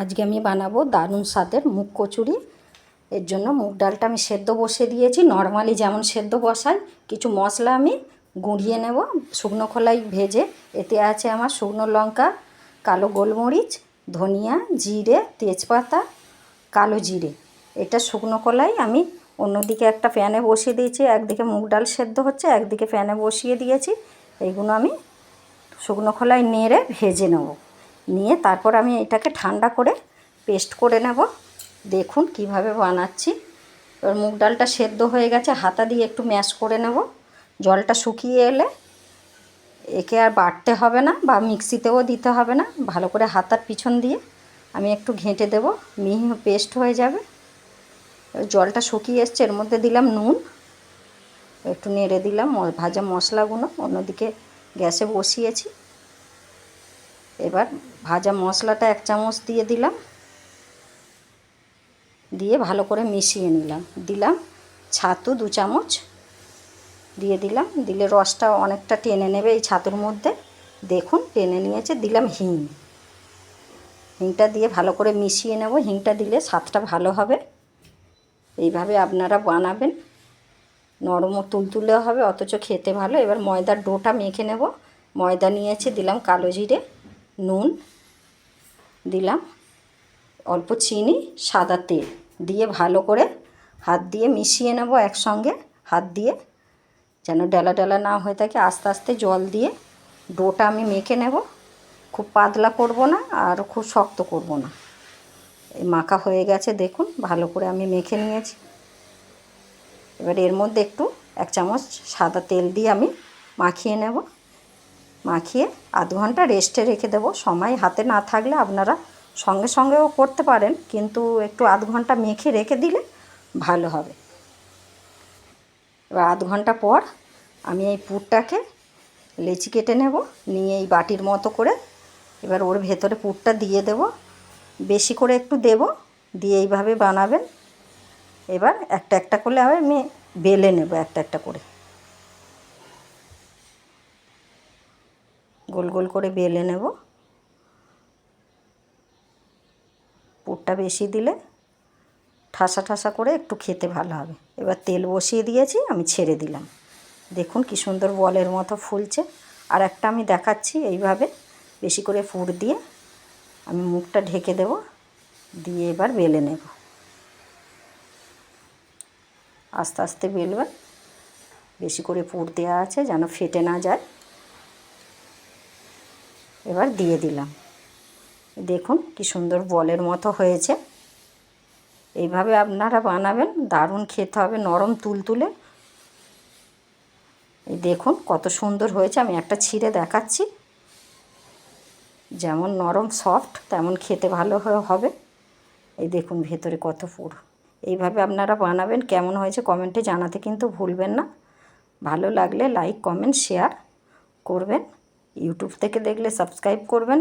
আজকে আমি বানাবো দারুণ স্বাদের মুগ কচুরি। এর জন্য মুগ ডালটা আমি সেদ্ধ বসিয়ে দিয়েছি, নর্মালি যেমন সেদ্ধ বসাই। কিছু মশলা আমি গুঁড়িয়ে নেব শুকনো খোলায় ভেজে। এতে আছে আমার শুকনো লঙ্কা, কালো গোলমরিচ, ধনিয়া, জিরে, তেজপাতা, কালো জিরে। এটা শুকনো খোলায় আমি অন্যদিকে একটা প্যানে বসিয়ে দিয়েছি। একদিকে মুগ ডাল সেদ্ধ হচ্ছে, একদিকে প্যানে বসিয়ে দিয়েছি। এইগুলো আমি শুকনো খোলায় নেড়ে ভেজে নেব। নিয়ে তারপর আমি এটাকে ঠান্ডা করে পেস্ট করে নেব। দেখুন কিভাবে বানাচ্ছি। এবার মুগ ডালটা সেদ্ধ হয়ে গেছে, হাতা দিয়ে একটু ম্যাশ করে নেব। জলটা শুকিয়ে এলে একে আর বাটতে হবে না বা মিক্সিতেও দিতে হবে না, ভালো করে হাতার পিছন দিয়ে আমি একটু ঘেঁটে দেব, মিহি পেস্ট হয়ে যাবে। জলটা শুকিয়ে এসছে, এর মধ্যে দিলাম নুন, একটু নেড়ে দিলাম ভাজা মশলাগুলো। অন্যদিকে গ্যাসে বসিয়েছি। এবার ভাজা মশলাটা 1 চামচ দিয়ে দিলাম, দিয়ে ভালো করে মিশিয়ে নিলাম। দিলাম ছাতু 2 চামচ দিয়ে দিলাম, দিলে রসটা অনেকটা টেনে নেবে এই ছাতুর মধ্যে। দেখুন টেনে নিয়েছে। দিলাম হিংটা দিয়ে ভালো করে মিশিয়ে নেব। হিংটা দিলে স্বাদটা ভালো হবে। এইভাবে আপনারা বানাবেন, নরম ও তুলতুলে হবে, অথচ খেতে ভালো। এবার ময়দার ডোটা মেখে নেব। ময়দা নিয়েছি, দিলাম কালো জিরে, নুন, দিলাম অল্প চিনি, সাদা তেল দিয়ে ভালো করে হাত দিয়ে মিশিয়ে নেব একসঙ্গে। হাত দিয়ে যেন ডেলা ডেলা না হয়ে থাকে, আস্তে আস্তে জল দিয়ে ডোটা আমি মেখে নেব। খুব পাতলা করব না আর খুব শক্ত করব না। এই মাখা হয়ে গেছে, দেখুন ভালো করে আমি মেখে নিয়েছি। এবার এর মধ্যে একটু 1 চামচ সাদা তেল দিয়ে আমি মাখিয়ে নেব। মাখিয়ে আধ ঘন্টা রেস্টে রেখে দেব। সময় হাতে না থাকলে আপনারা সঙ্গে সঙ্গেও করতে পারেন, কিন্তু একটু আধ ঘন্টা মেখে রেখে দিলে ভালো হবে। এবার আধ ঘন্টা পর আমি এই পুরটাকে লেচি কেটে নেব, নিয়ে এই বাটির মতো করে এবার ওর ভেতরে পুরটা দিয়ে দেব। বেশি করে একটু দেব, দিয়ে এইভাবে বানাবেন। এবার একটা একটা করে আমি বেলে নেব, একটা একটা করে গোল গোল করে বেলে নেব। পুরটা বেশি দিলে ঠাসা ঠাসা করে একটু খেতে ভালো হবে। এবার তেল বসিয়ে দিয়েছি, আমি ছেড়ে দিলাম। দেখুন কি সুন্দর বলের মতো ফুলছে। আর একটা আমি দেখাচ্ছি। এইভাবে বেশি করে পুর দিয়ে আমি মুখটা ঢেকে দেব, দিয়ে এবার বেলে নেব। আস্তে আস্তে বেলবেন, বেশি করে পুর দেওয়া আছে যেন ফেটে না যায়। এবার দিয়ে দিলাম। দেখুন কি সুন্দর বলের মতো হয়েছে। এইভাবে আপনারা বানাবেন, দারুণ খেতে হবে, নরম তুলতুলে। এই দেখুন কত সুন্দর হয়েছে। আমি একটা ছিঁড়ে দেখাচ্ছি। যেমন নরম সফট তেমন খেতে ভালো হবে। এই দেখুন ভেতরে কত পুর। এইভাবে আপনারা বানাবেন। কেমন হয়েছে কমেন্টে জানাতে কিন্তু ভুলবেন না। ভালো লাগলে লাইক, কমেন্ট, শেয়ার করবেন। ইউটিউব থেকে দেখলে সাবস্ক্রাইব করবেন।